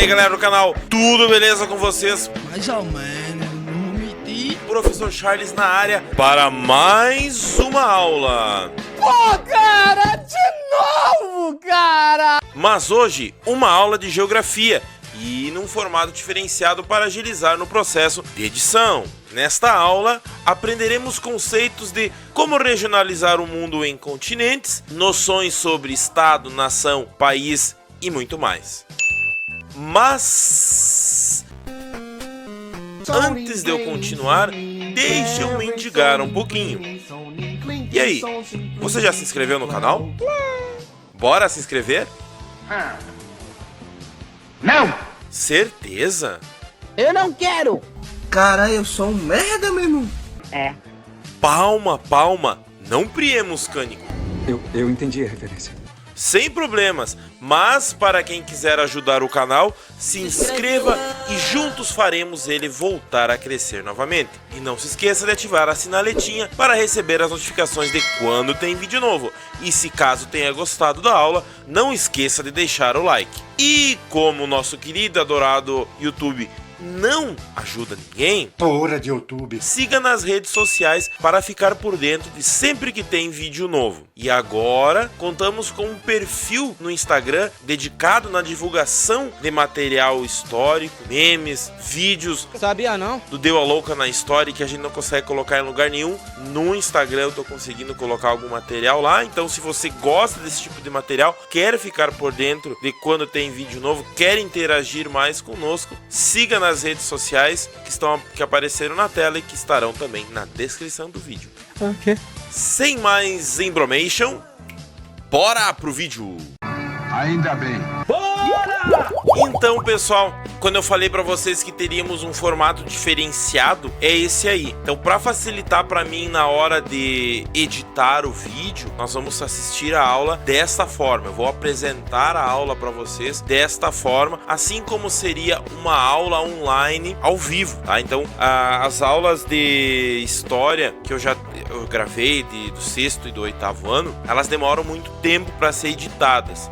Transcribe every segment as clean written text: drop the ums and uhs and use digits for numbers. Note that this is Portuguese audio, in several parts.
aí, galera do canal, tudo beleza com vocês? Mais ou menos, não menti. Professor Charles na área para mais uma aula. Pô, cara, de novo, cara! Mas hoje, uma aula de geografia e num formato diferenciado para agilizar no processo de edição. Nesta aula, aprenderemos conceitos de como regionalizar o mundo em continentes, noções sobre estado, nação, país e muito mais. Mas antes de eu continuar, deixe eu mendigar um pouquinho. E aí, você já se inscreveu no canal? Bora se inscrever? Não! Certeza? Eu não quero! Cara, eu sou um merda mesmo. É. Palma, palma, não priemos cânico. Eu entendi a referência. Sem problemas, mas para quem quiser ajudar o canal, se inscreva e juntos faremos ele voltar a crescer novamente. E não se esqueça de ativar a sinaletinha para receber as notificações de quando tem vídeo novo. E se caso tenha gostado da aula, não esqueça de deixar o like. E como o nosso querido e adorado YouTube não ajuda ninguém, Porra de YouTube. siga nas redes sociais para ficar por dentro de sempre que tem vídeo novo. E agora contamos com um perfil no Instagram dedicado na divulgação de material histórico, memes, vídeos Sabia não? do Deu a Louca na História que a gente não consegue colocar em lugar nenhum. No Instagram eu tô conseguindo colocar algum material lá, então se você gosta desse tipo de material, quer ficar por dentro de quando tem vídeo novo, quer interagir mais conosco, siga nas redes sociais que apareceram na tela e que estarão também na descrição do vídeo. Ok. Sem mais embromation, bora pro vídeo! Ainda bem. Então, pessoal, quando eu falei pra vocês que teríamos um formato diferenciado, é esse aí. Então, pra facilitar pra mim na hora de editar o vídeo, nós vamos assistir a aula desta forma. Eu vou apresentar a aula pra vocês desta forma, assim como seria uma aula online ao vivo, tá? Então, as aulas de história que eu gravei do 6º e do 8º ano, elas demoram muito tempo para ser editadas.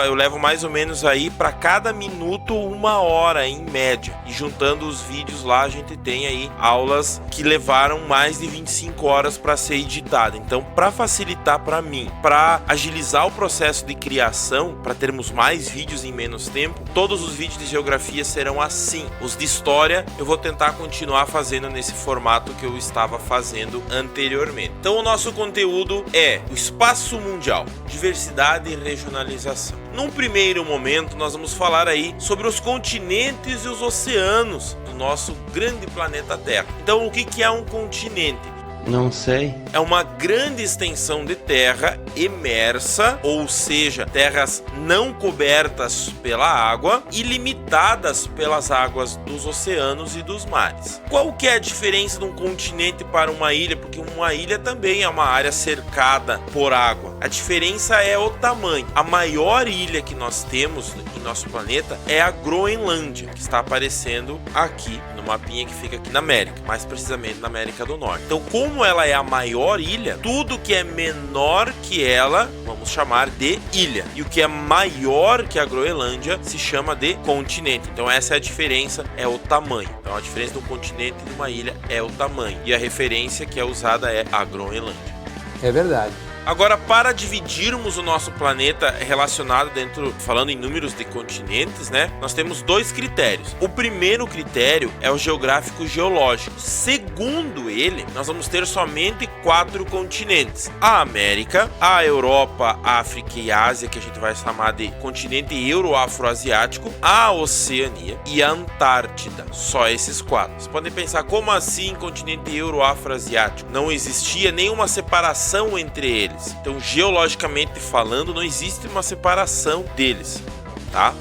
Eu levo mais ou menos aí para cada minuto 1 hora em média. E juntando os vídeos lá, a gente tem aí aulas que levaram mais de 25 horas para ser editada. Então, para facilitar para mim, para agilizar o processo de criação, para termos mais vídeos em menos tempo, todos os vídeos de geografia serão assim. Os de história eu vou tentar continuar fazendo nesse formato que eu estava fazendo anteriormente. Então, o nosso conteúdo é o espaço mundial, diversidade e regionalização. Num primeiro momento, nós vamos falar aí sobre os continentes e os oceanos do nosso grande planeta Terra. Então, o que é um continente? Não sei. É uma grande extensão de terra imersa, ou seja, terras não cobertas pela água e limitadas pelas águas dos oceanos e dos mares. Qual que é a diferença de um continente para uma ilha? Porque uma ilha também é uma área cercada por água. A diferença é o tamanho. A maior ilha que nós temos em nosso planeta é a Groenlândia, que está aparecendo aqui no mapinha que fica aqui na América, mais precisamente na América do Norte. Então, como ela é a maior ilha, tudo que é menor que ela, vamos chamar de ilha. E o que é maior que a Groenlândia se chama de continente. Então essa é a diferença, é o tamanho. Então a diferença de um continente e de uma ilha é o tamanho. E a referência que é usada é a Groenlândia. É verdade. Agora, para dividirmos o nosso planeta relacionado falando em números de continentes, né? Nós temos 2 critérios. O primeiro critério é o geográfico geológico. Segundo ele, nós vamos ter somente 4 continentes: a América, a Europa, a África e a Ásia, que a gente vai chamar de continente euro-afroasiático, a Oceania e a Antártida. Só esses 4. Vocês podem pensar, como assim continente euro-afroasiático? Não existia nenhuma separação entre eles. Então, geologicamente falando, não existe uma separação deles, tá?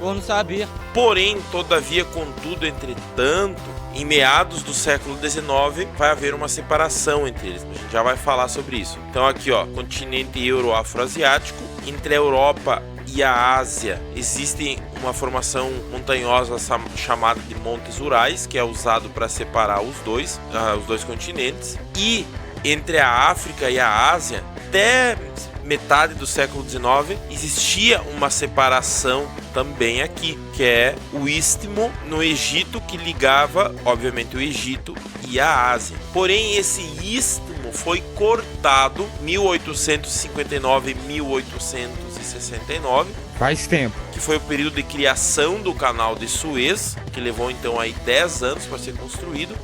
Eu não sabia. Porém, todavia, contudo, entretanto, em meados do século XIX vai haver uma separação entre eles. A gente já vai falar sobre isso. Então aqui, ó, continente euro-afroasiático, entre a Europa e a Ásia existe uma formação montanhosa chamada de Montes Urais, que é usado para separar os dois continentes. E entre a África e a Ásia, até metade do século XIX, existia uma separação também aqui, que é o Istmo no Egito, que ligava, obviamente, o Egito e a Ásia. Porém, esse Istmo foi cortado em 1859 e 1869. Faz tempo. Que foi o período de criação do canal de Suez, que levou então aí 10 anos para ser construído,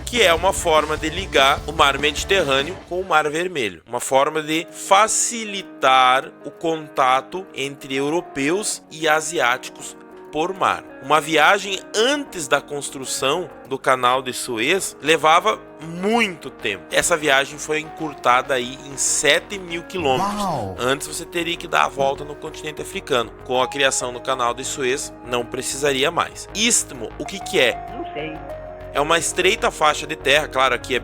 que é uma forma de ligar o mar Mediterrâneo com o mar Vermelho, uma forma de facilitar o contato entre europeus e asiáticos por mar. Uma viagem antes da construção do canal de Suez levava muito tempo. Essa viagem foi encurtada aí em 7.000 quilômetros. Antes você teria que dar a volta no continente africano. Com a criação do canal de Suez, não precisaria mais. Istmo, o que é? Não sei. É uma estreita faixa de terra, claro, aqui é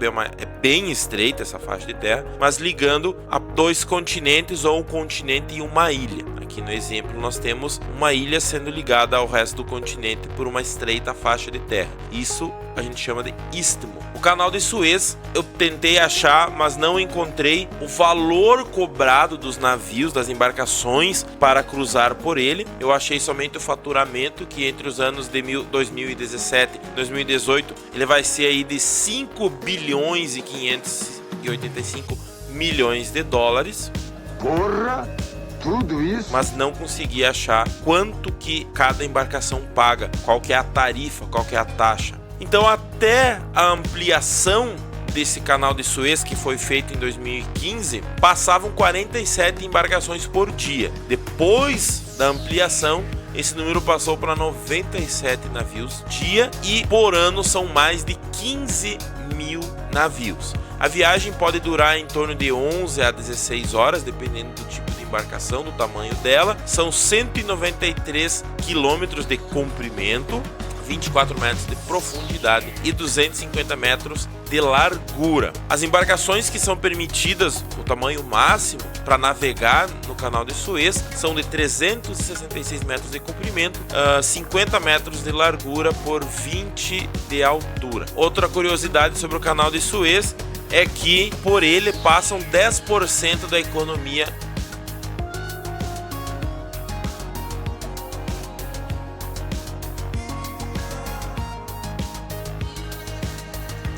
bem estreita essa faixa de terra, mas ligando a dois continentes ou um continente e uma ilha. Aqui no exemplo nós temos uma ilha sendo ligada ao resto do continente por uma estreita faixa de terra. Isso a gente chama de istmo. O canal de Suez eu tentei achar, mas não encontrei o valor cobrado dos navios, das embarcações para cruzar por ele. Eu achei somente o faturamento, que entre os anos de 2017 e 2018 ele vai ser aí de 5 bilhões e 585 milhões de dólares. Porra! Tudo isso? Mas não consegui achar quanto que cada embarcação paga, qual que é a tarifa, qual que é a taxa. Então, até a ampliação desse canal de Suez, que foi feito em 2015, passavam 47 embarcações por dia. Depois da ampliação, esse número passou para 97 navios dia e por ano são mais de 15 mil navios. A viagem pode durar em torno de 11 a 16 horas, dependendo do tipo de embarcação, do tamanho dela. São 193 quilômetros de comprimento, 24 metros de profundidade e 250 metros de largura. As embarcações que são permitidas, o tamanho máximo para navegar no canal de Suez, são de 366 metros de comprimento, 50 metros de largura por 20 de altura. Outra curiosidade sobre o canal de Suez é que por ele passam 10% da economia .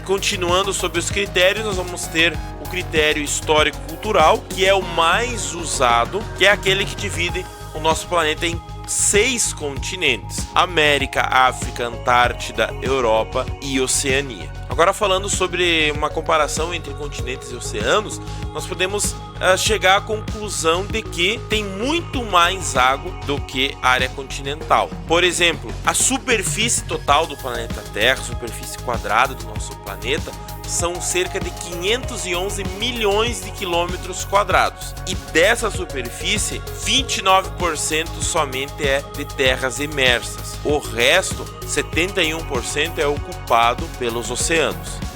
Continuando sobre os critérios, nós vamos ter o critério histórico-cultural, que é o mais usado, que é aquele que divide o nosso planeta em 6 continentes: América, África, Antártida, Europa e Oceania. Agora, falando sobre uma comparação entre continentes e oceanos, nós podemos chegar à conclusão de que tem muito mais água do que área continental. Por exemplo, a superfície total do planeta Terra, a superfície quadrada do nosso planeta, são cerca de 511 milhões de quilômetros quadrados. E dessa superfície, 29% somente é de terras imersas. O resto, 71%, é ocupado pelos oceanos.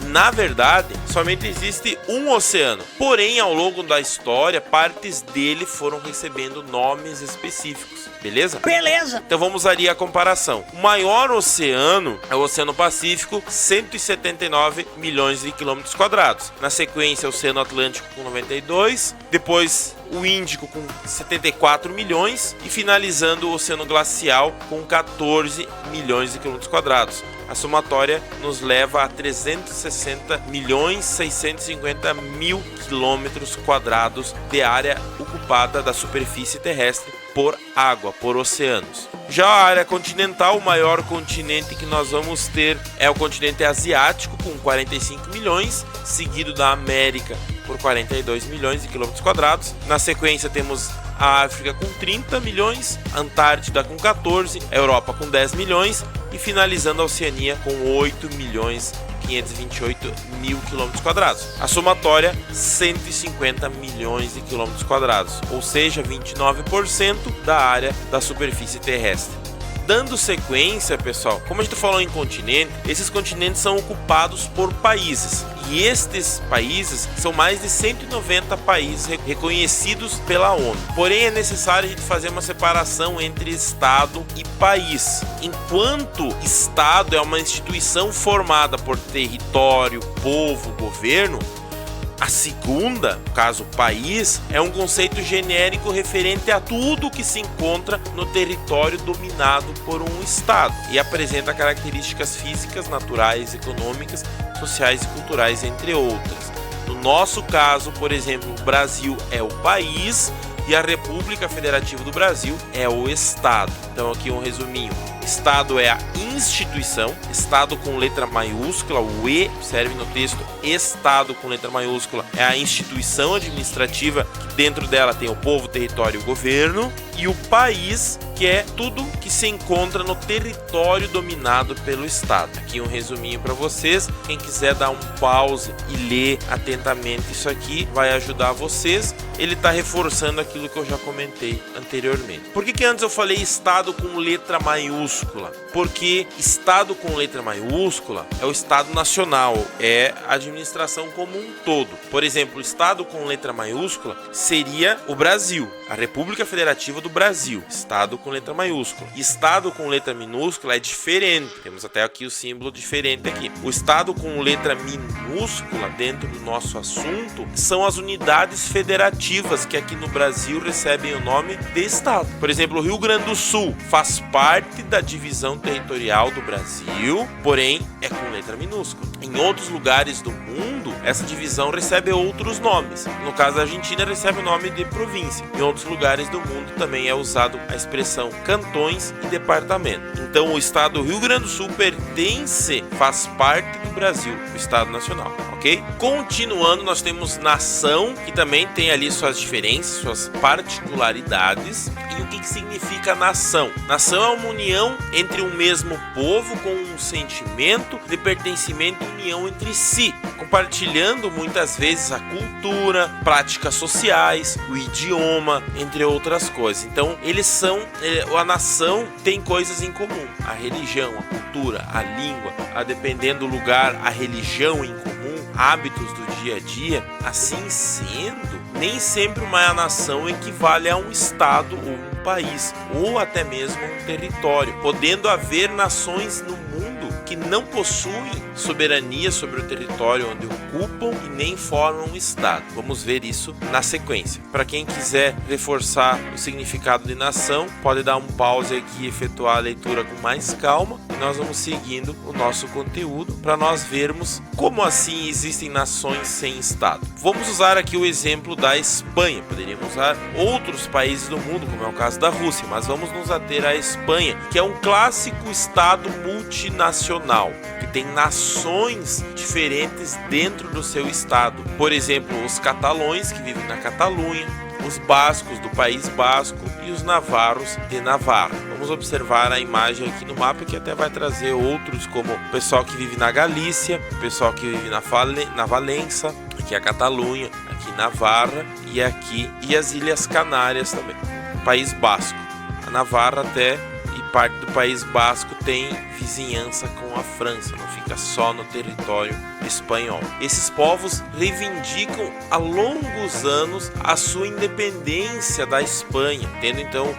Na verdade, somente existe um oceano. Porém, ao longo da história, partes dele foram recebendo nomes específicos. Beleza? Beleza! Então vamos ali a comparação. O maior oceano é o Oceano Pacífico, 179 milhões de quilômetros quadrados. Na sequência, o Oceano Atlântico com 92, depois o Índico com 74 milhões e finalizando o Oceano Glacial com 14 milhões de quilômetros quadrados. A somatória nos leva a 360 milhões 650 mil quilômetros quadrados de área ocupada da superfície terrestre por água, por oceanos. Já a área continental, o maior continente que nós vamos ter é o continente asiático, com 45 milhões, seguido da América por 42 milhões de quilômetros quadrados. Na sequência temos a África com 30 milhões, a Antártida com 14, a Europa com 10 milhões e finalizando a Oceania com 8 milhões 528 mil quilômetros quadrados. A somatória, 150 milhões de quilômetros quadrados, ou seja, 29% da área da superfície terrestre. Dando sequência, pessoal, como a gente falou em continente, esses continentes são ocupados por países. E estes países são mais de 190 países reconhecidos pela ONU. Porém, é necessário a gente fazer uma separação entre Estado e país. Enquanto Estado é uma instituição formada por território, povo, governo, A segunda, no caso país, é um conceito genérico referente a tudo que se encontra no território dominado por um Estado e apresenta características físicas, naturais, econômicas, sociais e culturais, entre outras. No nosso caso, por exemplo, o Brasil é o país e a República Federativa do Brasil é o Estado. Então aqui um resuminho. Estado é a instituição, Estado com letra maiúscula, o E serve no texto, Estado com letra maiúscula é a instituição administrativa, que dentro dela tem o povo, o território e o governo, e o país, que é tudo que se encontra no território dominado pelo Estado. Aqui um resuminho para vocês, quem quiser dar um pause e ler atentamente isso aqui, vai ajudar vocês. Ele está reforçando aquilo que eu já comentei anteriormente. Por que antes eu falei Estado com letra maiúscula? Porque Estado com letra maiúscula é o Estado nacional, é a administração como um todo. Por exemplo, Estado com letra maiúscula seria o Brasil, a República Federativa do Brasil, Estado com letra maiúscula. Estado com letra minúscula é diferente, temos até aqui o símbolo diferente aqui. O Estado com letra minúscula, dentro do nosso assunto, são as unidades federativas que aqui no Brasil recebem o nome de Estado. Por exemplo, o Rio Grande do Sul faz parte da divisão territorial do Brasil, porém é com letra minúscula. Em outros lugares do mundo, essa divisão recebe outros nomes. No caso da Argentina, recebe o nome de província. Em outros lugares do mundo também é usado a expressão cantões e departamento. Então o estado do Rio Grande do Sul faz parte do Brasil, do Estado Nacional. Ok? Continuando, nós temos nação, que também tem ali suas diferenças, suas particularidades. E o que significa nação? Nação é uma união entre um mesmo povo com um sentimento de pertencimento e união entre si, compartilhando muitas vezes a cultura, práticas sociais, o idioma, entre outras coisas. Então, a nação tem coisas em comum: a religião, a cultura, a língua, dependendo do lugar, a religião em comum, hábitos do dia a dia. Assim sendo, nem sempre uma nação equivale a um estado ou um país, ou até mesmo um território, podendo haver nações no mundo que não possuem soberania sobre o território onde ocupam e nem formam um estado. Vamos ver isso na sequência. Para quem quiser reforçar o significado de nação, pode dar um pause aqui e efetuar a leitura com mais calma. E nós vamos seguindo o nosso conteúdo para nós vermos como assim existem nações sem estado. Vamos usar aqui o exemplo da Espanha. Poderíamos usar outros países do mundo, como é o caso da Rússia, mas vamos nos ater à Espanha, que é um clássico estado multinacional, que tem nações diferentes dentro do seu estado. Por exemplo, os catalões, que vivem na Catalunha, os bascos do País Basco e os navarros de Navarra. Vamos observar a imagem aqui no mapa, que até vai trazer outros, como o pessoal que vive na Galícia, o pessoal que vive na Valença, aqui a Catalunha, aqui Navarra e as Ilhas Canárias também. País Basco. A Navarra e parte do País Basco tem vizinhança com a França, não fica só no território espanhol. Esses povos reivindicam há longos anos a sua independência da Espanha, tendo então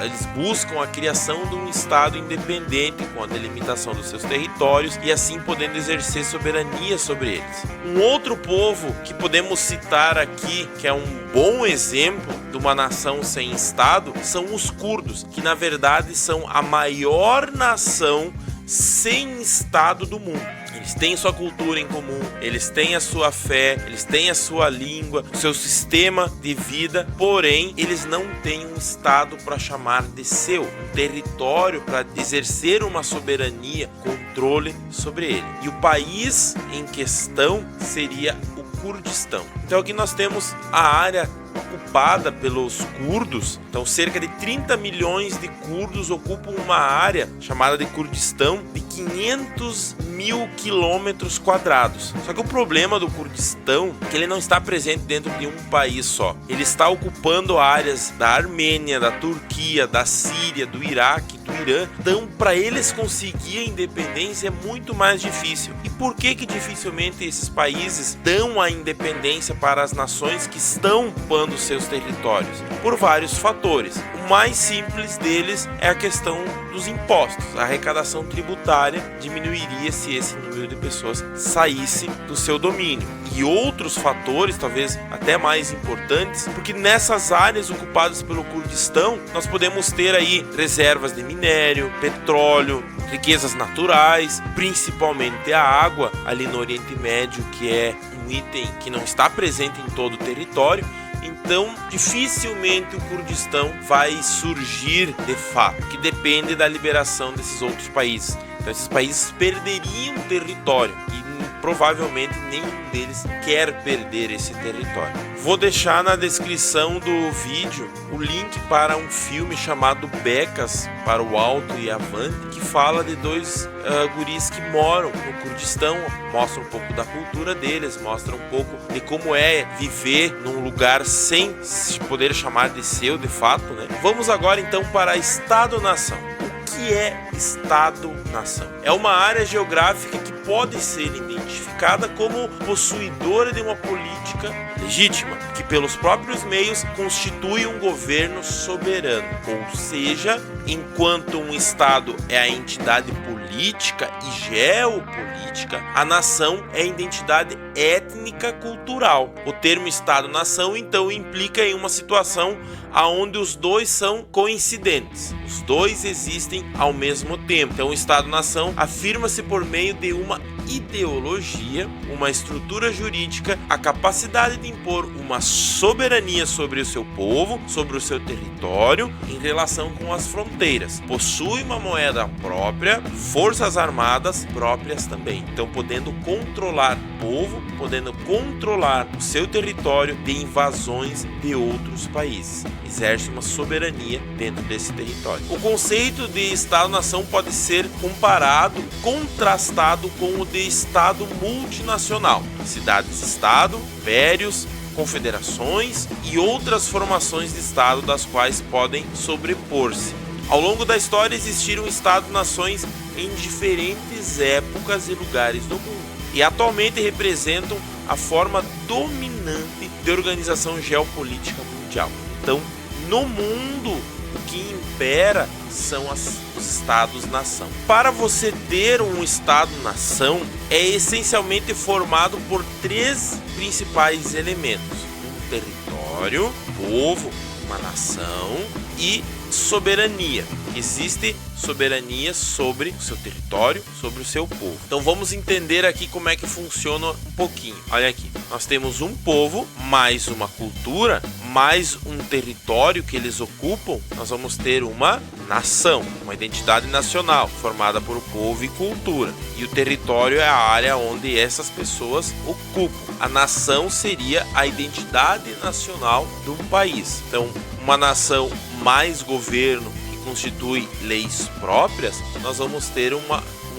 eles buscam a criação de um estado independente com a delimitação dos seus territórios e assim podendo exercer soberania sobre eles. Um outro povo que podemos citar aqui, que é um bom exemplo de uma nação sem estado, são os curdos, que na verdade são a maior nação sem estado do mundo. Eles têm sua cultura em comum, eles têm a sua fé, eles têm a sua língua, o seu sistema de vida, porém eles não têm um estado para chamar de seu, um território para exercer uma soberania, controle sobre ele. E o país em questão seria o Kurdistão. Então aqui nós temos a área ocupada pelos curdos. Então cerca de 30 milhões de curdos ocupam uma área chamada de Kurdistão de 500 mil quilômetros quadrados. Só que o problema do Kurdistão é que ele não está presente dentro de um país só. Ele está ocupando áreas da Armênia, da Turquia, da Síria, do Iraque, do Irã. Então, para eles conseguir a independência é muito mais difícil. E por que dificilmente esses países dão a independência para as nações que estão ocupando seus territórios? Por vários fatores. O mais simples deles é a questão dos impostos. A arrecadação tributária diminuiria se esse número de pessoas saísse do seu domínio. E outros fatores, talvez até mais importantes, porque nessas áreas ocupadas pelo Kurdistão, nós podemos ter aí reservas de minério, petróleo, riquezas naturais, principalmente a água ali no Oriente Médio, que é um item que não está presente em todo o território. Então, dificilmente o Kurdistão vai surgir de fato, que depende da liberação desses outros países. Então, esses países perderiam território e provavelmente nenhum deles quer perder esse território. Vou deixar na descrição do vídeo o link para um filme chamado Becas para o Alto e Avante, que fala de dois guris que moram no Kurdistão, mostra um pouco da cultura deles, mostra um pouco de como é viver num lugar sem se poder chamar de seu de fato, né? Vamos agora então para Estado-nação. O que é Estado-nação? É uma área geográfica que pode ser identificada como possuidora de uma política legítima, que pelos próprios meios constitui um governo soberano. Ou seja, enquanto um Estado é a entidade política e geopolítica, a nação é a identidade étnica cultural. O termo Estado-nação então implica em uma situação onde os dois são coincidentes. Os dois existem ao mesmo tempo. Então o Estado-nação afirma-se por meio de uma ideologia, uma estrutura jurídica, a capacidade de impor uma soberania sobre o seu povo, sobre o seu território, em relação com as fronteiras. Possui uma moeda própria, forças armadas próprias também. Então, podendo controlar o povo, podendo controlar o seu território de invasões de outros países. Exerce uma soberania dentro desse território. O conceito de Estado-nação pode ser comparado, contrastado com o de Estado multinacional. Cidades-estado, impérios, confederações e outras formações de Estado das quais podem sobrepor-se. Ao longo da história existiram Estados-nações em diferentes épocas e lugares do mundo e atualmente representam a forma dominante de organização geopolítica mundial. Então, no mundo, o que impera são os Estados-nação. Para você ter um Estado-nação, é essencialmente formado por três principais elementos: um território, povo, uma nação e soberania. Existe soberania sobre o seu território, sobre o seu povo. Então vamos entender aqui como é que funciona um pouquinho. Olha aqui, nós temos um povo, mais uma cultura, mais um território que eles ocupam. Nós vamos ter uma nação, uma identidade nacional formada por povo e cultura. E o território é a área onde essas pessoas ocupam. A nação seria a identidade nacional de um país. Então, uma nação mais governo que constitui leis próprias, nós vamos ter um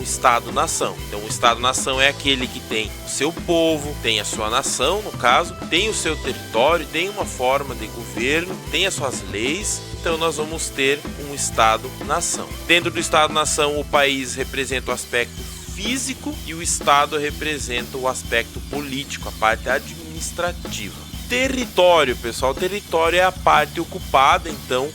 Estado-nação. Então, o Estado-nação é aquele que tem o seu povo, tem a sua nação, no caso, tem o seu território, tem uma forma de governo, tem as suas leis. Então, nós vamos ter um Estado-nação. Dentro do Estado-nação, o país representa o aspecto físico e o Estado representa o aspecto político, a parte administrativa. Território, pessoal, território é a parte ocupada então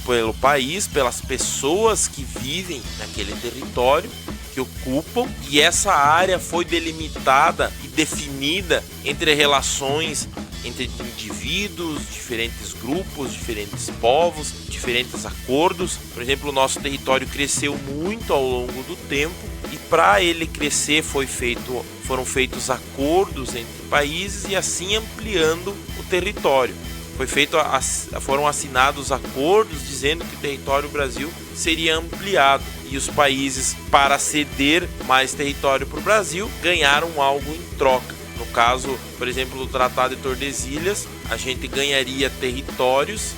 pelo país, pelas pessoas que vivem naquele território, que ocupam, e essa área foi delimitada e definida entre relações entre indivíduos, diferentes grupos, diferentes povos, diferentes acordos. Por exemplo, o nosso território cresceu muito ao longo do tempo e para ele crescer foram feitos acordos entre países e assim ampliando o território. Foram assinados acordos dizendo que o território do Brasil seria ampliado e os países, para ceder mais território para o Brasil, ganharam algo em troca. No caso, por exemplo, do Tratado de Tordesilhas, a gente ganharia territórios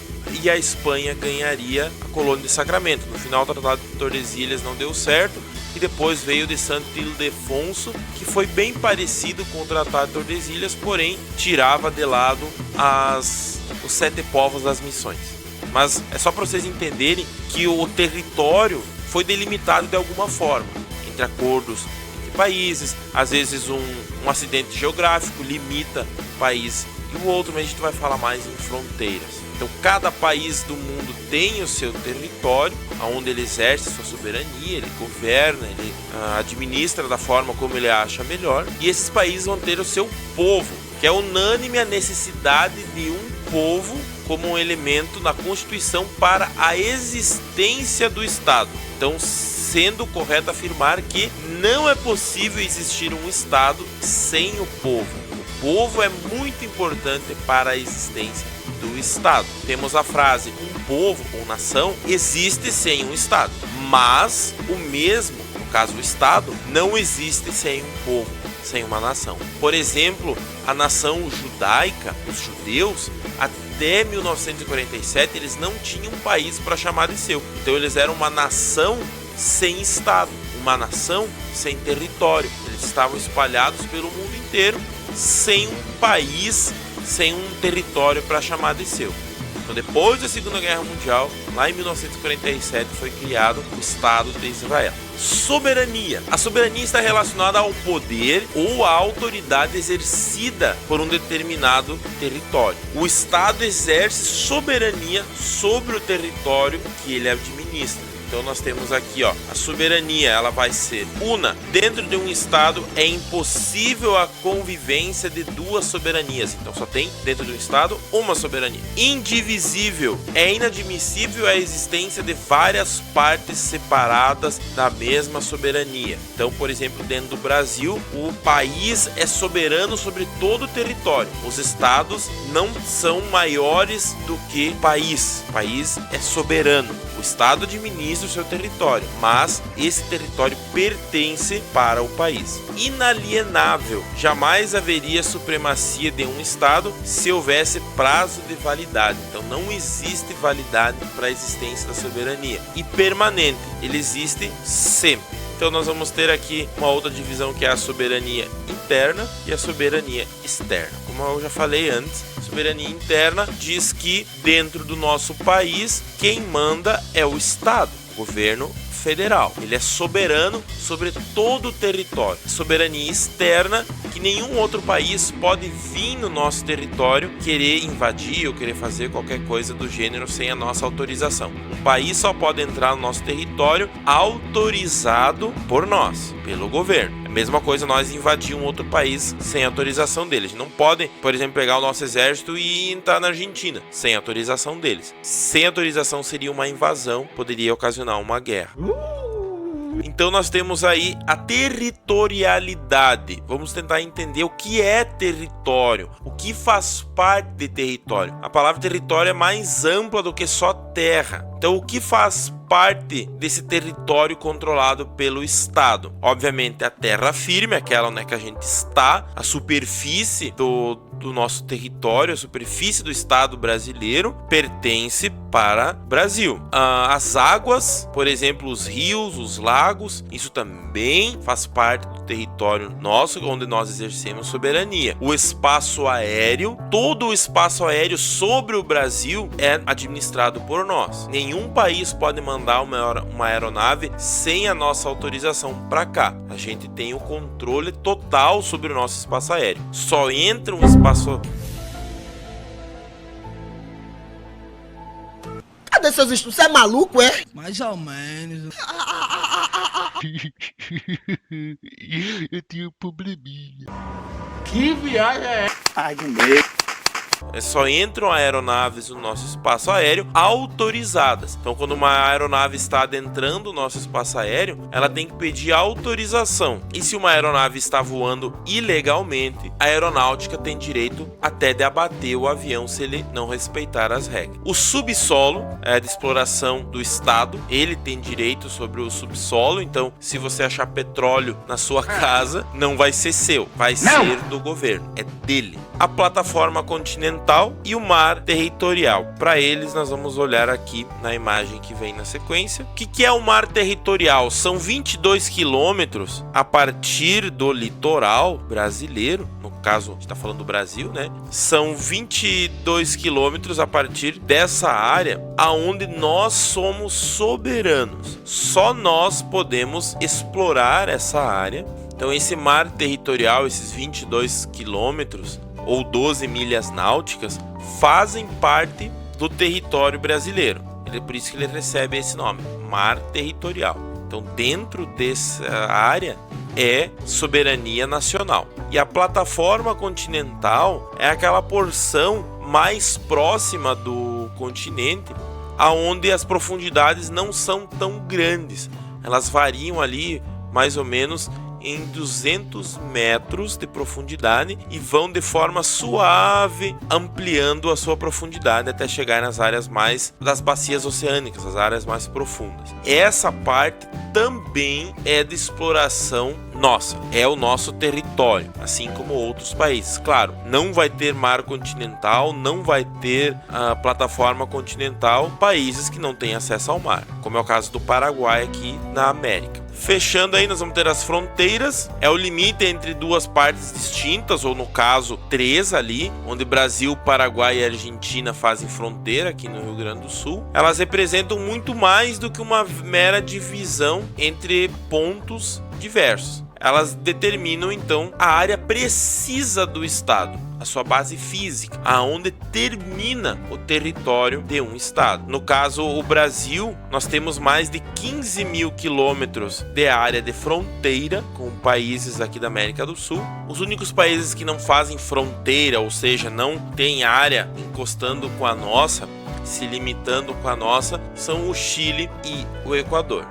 e a Espanha ganharia a colônia de Sacramento. No final, o Tratado de Tordesilhas não deu certo e depois veio de Santo Ildefonso, que foi bem parecido com o Tratado de Tordesilhas, porém tirava de lado os 7 povos das missões. Mas é só para vocês entenderem que o território foi delimitado de alguma forma, entre acordos entre países. Às vezes um acidente geográfico limita um país e o outro, mas a gente vai falar mais em fronteiras. Então cada país do mundo tem o seu território, onde ele exerce sua soberania, ele governa, ele administra da forma como ele acha melhor. E esses países vão ter o seu povo, que é unânime a necessidade de um povo como um elemento na Constituição para a existência do Estado. Então, sendo correto afirmar que não é possível existir um Estado sem o povo. O povo é muito importante para a existência do Estado. Temos a frase: um povo ou nação existe sem um Estado, mas o mesmo, no caso o Estado, não existe sem um povo, sem uma nação. Por exemplo, a nação judaica, os judeus, até 1947 eles não tinham um país para chamar de seu. Então eles eram uma nação sem Estado, uma nação sem território. Eles estavam espalhados pelo mundo inteiro, sem um país, sem um território para chamar de seu. Então, depois da Segunda Guerra Mundial, lá em 1947, foi criado o Estado de Israel. Soberania. A soberania está relacionada ao poder ou à autoridade exercida por um determinado território. O Estado exerce soberania sobre o território que ele administra. Então nós temos aqui, a soberania, ela vai ser una. Dentro de um estado é impossível a convivência de duas soberanias. Então só tem dentro de um estado uma soberania. Indivisível, é inadmissível a existência de várias partes separadas da mesma soberania. Então, por exemplo, dentro do Brasil, o país é soberano sobre todo o território. Os estados não são maiores do que o país. O país é soberano. O Estado administra o seu território, mas esse território pertence para o país. Inalienável. Jamais haveria supremacia de um Estado se houvesse prazo de validade. Então não existe validade para a existência da soberania. E permanente. Ele existe sempre. Então nós vamos ter aqui uma outra divisão, que é a soberania interna e a soberania externa. Como eu já falei antes, a soberania interna diz que dentro do nosso país quem manda é o Estado, o governo federal. Ele é soberano sobre todo o território. Soberania externa, que nenhum outro país pode vir no nosso território querer invadir ou querer fazer qualquer coisa do gênero sem a nossa autorização. Um país só pode entrar no nosso território autorizado por nós, pelo governo. A mesma coisa nós invadir um outro país sem autorização deles. Não podem, por exemplo, pegar o nosso exército e entrar na Argentina sem autorização deles. Sem autorização seria uma invasão, poderia ocasionar uma guerra. Então nós temos aí a territorialidade. Vamos tentar entender o que é território, o que faz parte de território. A palavra território é mais ampla do que só terra. Então o que faz parte desse território controlado pelo Estado? Obviamente a terra firme, aquela onde é que a gente está, a superfície do nosso território, a superfície do Estado brasileiro pertence para o Brasil. As águas, por exemplo, os rios, os lagos, isso também faz parte do território nosso, onde nós exercemos soberania. O espaço aéreo, todo o espaço aéreo sobre o Brasil é administrado por nós. Nenhum país pode mandar uma aeronave sem a nossa autorização para cá. A gente tem o controle total sobre o nosso espaço aéreo. Só entra um espaço... Cadê seus estudos? Você é maluco, é? Mais ou menos. Eu tenho um probleminha. Que viagem é essa? Ai, de medo. Só entram aeronaves no nosso espaço aéreo autorizadas. Então, quando uma aeronave está adentrando o nosso espaço aéreo, ela tem que pedir autorização. E se uma aeronave está voando ilegalmente, a aeronáutica tem direito até de abater o avião se ele não respeitar as regras. O subsolo é de exploração do Estado. Ele tem direito sobre o subsolo. Então, se você achar petróleo na sua casa, não vai ser seu, vai ser do governo, é dele. A plataforma continental e o mar territorial. Para eles, nós vamos olhar aqui na imagem que vem na sequência. O que é o mar territorial? São 22 quilômetros a partir do litoral brasileiro. No caso, a gente está falando do Brasil, né? São 22 quilômetros a partir dessa área aonde nós somos soberanos. Só nós podemos explorar essa área. Então, esse mar territorial, esses 22 quilômetros ou 12 milhas náuticas, fazem parte do território brasileiro. Por isso que ele recebe esse nome, Mar Territorial. Então, dentro dessa área é soberania nacional. E a plataforma continental é aquela porção mais próxima do continente, aonde as profundidades não são tão grandes. Elas variam ali mais ou menos em 200 metros de profundidade e vão de forma suave ampliando a sua profundidade até chegar nas áreas mais das bacias oceânicas, as áreas mais profundas. Essa parte também é de exploração nossa, é o nosso território, assim como outros países. Claro, não vai ter mar continental, não vai ter a plataforma continental países que não têm acesso ao mar, como é o caso do Paraguai aqui na América. Fechando aí, nós vamos ter as fronteiras, é o limite entre duas partes distintas, ou no caso, três ali, onde Brasil, Paraguai e Argentina fazem fronteira aqui no Rio Grande do Sul. Elas representam muito mais do que uma mera divisão entre pontos diversos. Elas determinam, então, a área precisa do estado, a sua base física, aonde termina o território de um estado. No caso, o Brasil, nós temos mais de 15 mil quilômetros de área de fronteira com países aqui da América do Sul. Os únicos países que não fazem fronteira, ou seja, não tem área encostando com a nossa, se limitando com a nossa, são o Chile e o Equador.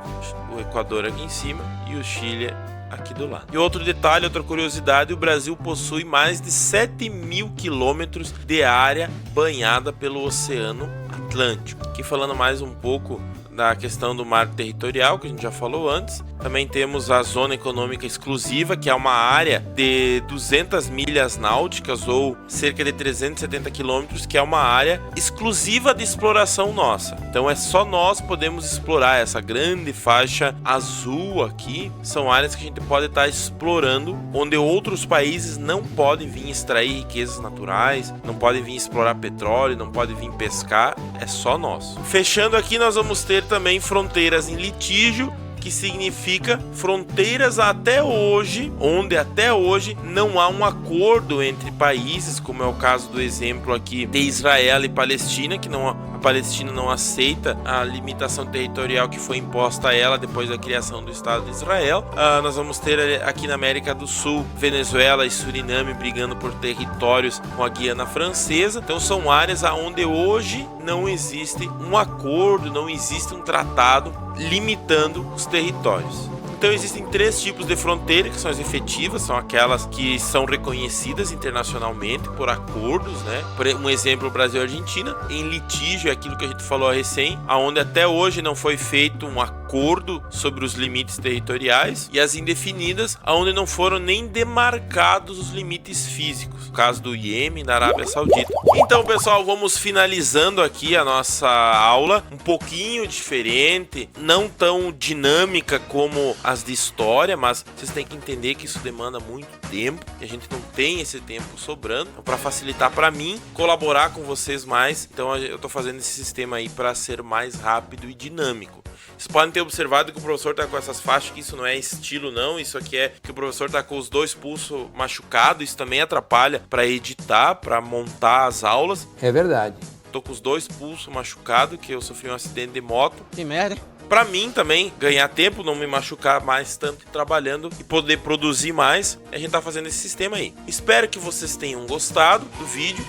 O Equador aqui em cima e o Chile aqui do lado. E outro detalhe, outra curiosidade, o Brasil possui mais de 7 mil quilômetros de área banhada pelo Oceano Atlântico. Aqui falando mais um pouco da questão do mar territorial, que a gente já falou antes. Também temos a Zona Econômica Exclusiva, que é uma área de 200 milhas náuticas ou cerca de 370 quilômetros, que é uma área exclusiva de exploração nossa. Então é só nós podemos explorar essa grande faixa azul aqui. São áreas que a gente pode estar explorando, onde outros países não podem vir extrair riquezas naturais, não podem vir explorar petróleo, não podem vir pescar, é só nós. Fechando aqui, nós vamos ter também fronteiras em litígio, que significa fronteiras até hoje, onde até hoje não há um acordo entre países, como é o caso do exemplo aqui de Israel e Palestina, que a Palestina não aceita a limitação territorial que foi imposta a ela depois da criação do Estado de Israel. Nós vamos ter aqui na América do Sul, Venezuela e Suriname brigando por territórios com a Guiana Francesa. Então são áreas onde hoje não existe um acordo, não existe um tratado limitando os territórios. Então existem três tipos de fronteira, que são as efetivas, são aquelas que são reconhecidas internacionalmente por acordos, né? Por um exemplo, Brasil e Argentina. Em litígio é aquilo que a gente falou recém, onde até hoje não foi feito um acordo sobre os limites territoriais, e as indefinidas, onde não foram nem demarcados os limites físicos, no caso do Iêmen, da Arábia Saudita. Então, pessoal, vamos finalizando aqui a nossa aula, um pouquinho diferente, não tão dinâmica como as de história, mas vocês têm que entender que isso demanda muito tempo e a gente não tem esse tempo sobrando. Então, para facilitar para mim, colaborar com vocês mais, então eu tô fazendo esse sistema aí para ser mais rápido e dinâmico. Vocês podem ter observado que o professor tá com essas faixas, que isso não é estilo não, isso aqui é que o professor tá com os dois pulsos machucados, isso também atrapalha para editar, para montar as aulas. É verdade. Tô com os dois pulsos machucados, que eu sofri um acidente de moto. Que merda, hein? Pra mim também, ganhar tempo, não me machucar mais tanto trabalhando e poder produzir mais, a gente tá fazendo esse sistema aí. Espero que vocês tenham gostado do vídeo.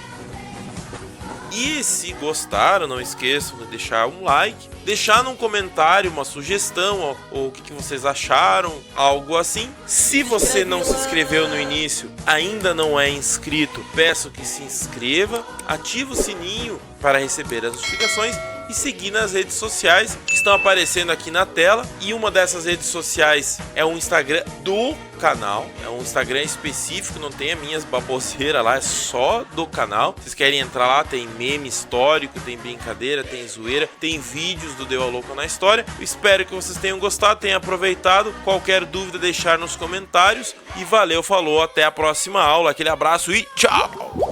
E se gostaram, não esqueçam de deixar um like, deixar num comentário uma sugestão, ou o que vocês acharam, algo assim. Se você não se inscreveu no início, ainda não é inscrito, peço que se inscreva, ative o sininho para receber as notificações e seguir nas redes sociais que estão aparecendo aqui na tela. E uma dessas redes sociais é o Instagram do canal, é um Instagram específico, não tem as minhas baboseiras lá, é só do canal. Vocês querem entrar lá, tem meme histórico, tem brincadeira, tem zoeira, tem vídeos do Deu a Louca na História. Eu espero que vocês tenham gostado, tenham aproveitado. Qualquer dúvida deixar nos comentários. E valeu, falou, até a próxima aula. Aquele abraço e tchau!